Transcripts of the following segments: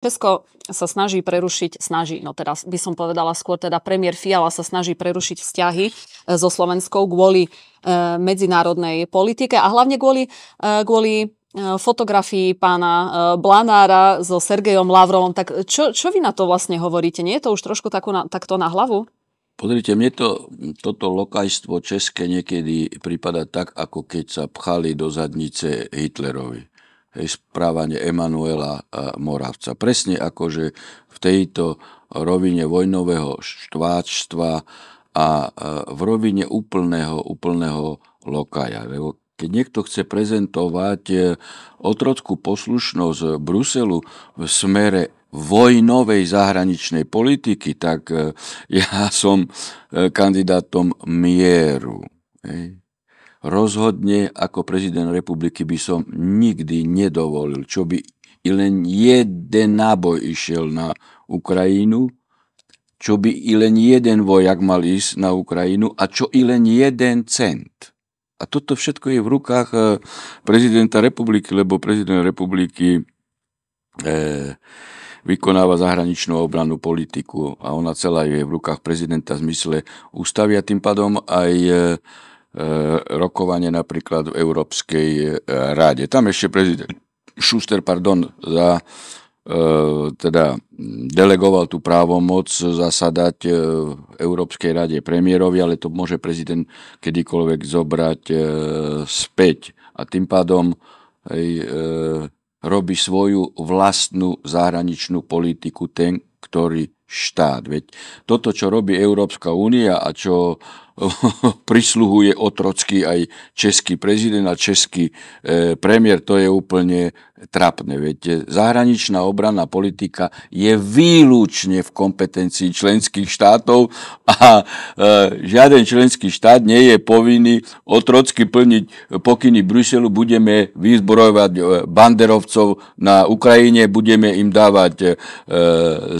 Česko sa snaží prerušiť, no teraz by som povedala skôr teda premiér Fiala sa snaží prerušiť vzťahy so Slovenskou kvôli medzinárodnej politike a hlavne kvôli fotografii pána Blanára so Sergejom Lavrovom. Tak čo vy na to vlastne hovoríte? Nie je to už trošku takto na hlavu? Pozrite, mne toto lokajstvo české niekedy prípada tak, ako keď sa pchali do zadnice Hitlerovi. Správanie Emanuela Moravca. Presne ako, že v tejto rovine vojnového štváčstva a v rovine úplného lokaja. Keď niekto chce prezentovať otrockú poslušnosť Bruselu v smere vojnovej zahraničnej politiky, tak ja som kandidátom mieru. Rozhodne ako prezident republiky by som nikdy nedovolil, čo by i len jeden náboj išiel na Ukrajinu, čo by i len jeden vojak mal ísť na Ukrajinu a čo i len jeden cent. A toto všetko je v rukách prezidenta republiky, lebo prezident republiky vykonáva zahraničnú obrannú politiku a ona celá je v rukách prezidenta v zmysle ústavy a tým pádom aj rokovanie napríklad v Európskej rade. Tam ešte prezident Schuster, delegoval tú právomoc zasadať v Európskej rade premiérovi, ale to môže prezident kedykoľvek zobrať späť. A tým pádom robí svoju vlastnú zahraničnú politiku ten, ktorý štát. Veď toto, čo robí Európska únia a čo prisluhuje otrocky aj český prezident a český premiér, to je úplne trapné. Veď zahraničná obranná politika je výlučne v kompetencii členských štátov a žiaden členský štát nie je povinný otrocky plniť pokyny Bruselu. Budeme vyzbrojovať banderovcov na Ukrajine, budeme im dávať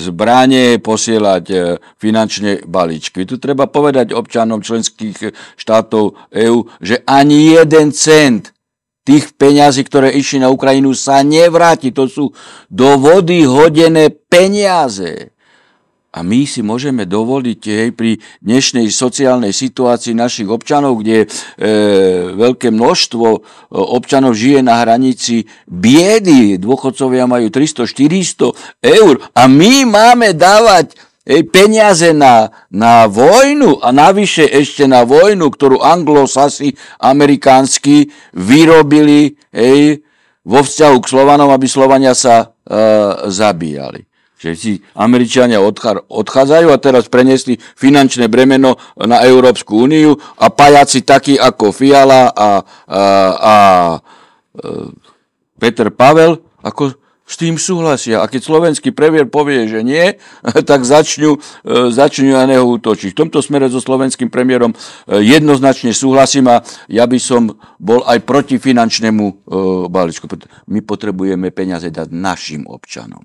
zbranie, posielať finančné balíčky. Tu treba povedať občanom členských štátov EÚ, že ani jeden cent tých peňazí, ktoré išli na Ukrajinu, sa nevráti. To sú do vody hodené peniaze. A my si môžeme dovoliť pri dnešnej sociálnej situácii našich občanov, kde veľké množstvo občanov žije na hranici biedy. Dôchodcovia majú 300-400 eur a my máme dávať peniaze na vojnu a navyše ešte na vojnu, ktorú anglosasi amerikánsky vyrobili vo vzťahu k Slovanom, aby Slovania sa zabíjali. Že si Američania odchádzajú a teraz preniesli finančné bremeno na Európsku úniu a pajaci takí ako Fiala a Peter Pavel ako s tým súhlasia. A keď slovenský premiér povie, že nie, tak začnú na neho útočiť. V tomto smere so slovenským premiérom jednoznačne súhlasím a ja by som bol aj proti finančnému balíčku. My potrebujeme peniaze dať našim občanom.